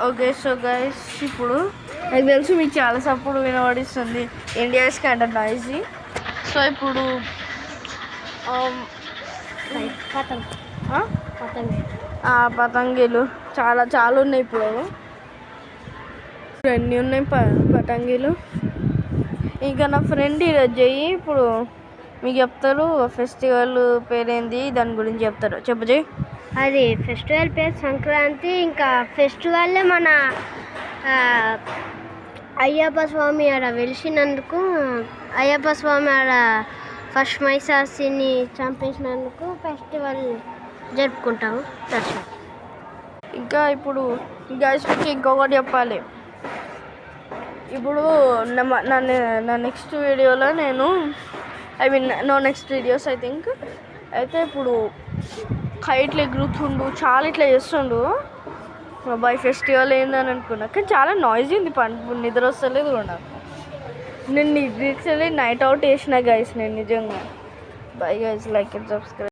Okay so guys ఇప్పుడు నాకు తెలుసు మీకు చాలా సపోర్ట్ వినబడిస్తుంది ఇండియా స్కాండర్ నాయిజీ. సో ఇప్పుడు పతంగిలు చాలా ఉన్నాయి. ఇప్పుడు ఎన్ని ఉన్నాయి పతంగిలు. ఇంకా నా ఫ్రెండ్ ఈరోజు చెయ్యి ఇప్పుడు మీకు చెప్తారు ఫెస్టివల్ పేరేంది దాని గురించి చెప్తారు. చెప్పు చెయ్యి. అది ఫెస్టివల్ పేరు సంక్రాంతి. ఇంకా ఫెస్టివల్ మన అయ్యప్ప స్వామి ఆడ వెలిసినందుకు, అయ్యప్ప స్వామి ఆడ ఫస్ట్ మైసాసిని చంపేసినందుకు ఫెస్టివల్ జరుపుకుంటాము. దర్శనం. ఇంకా ఇప్పుడు మీకు ఇంకొకటి చెప్పాలి. ఇప్పుడు నా నెక్స్ట్ వీడియోలో నేను నెక్స్ట్ వీడియోస్ ఐ థింక్ అయితే ఇప్పుడు కైట్లు ఎగురుతుండు చాలా ఇట్లా చేస్తుండు. బాయ్ ఫెస్టివల్ ఏందని అనుకున్నా కానీ చాలా నాయిజీ ఉంది. నిద్ర వస్తలేదు కూడా. నేను లిటరల్లీ నైట్ అవుట్ చేసిన గైస్ నేను నిజంగా. Bye guys, like and subscribe.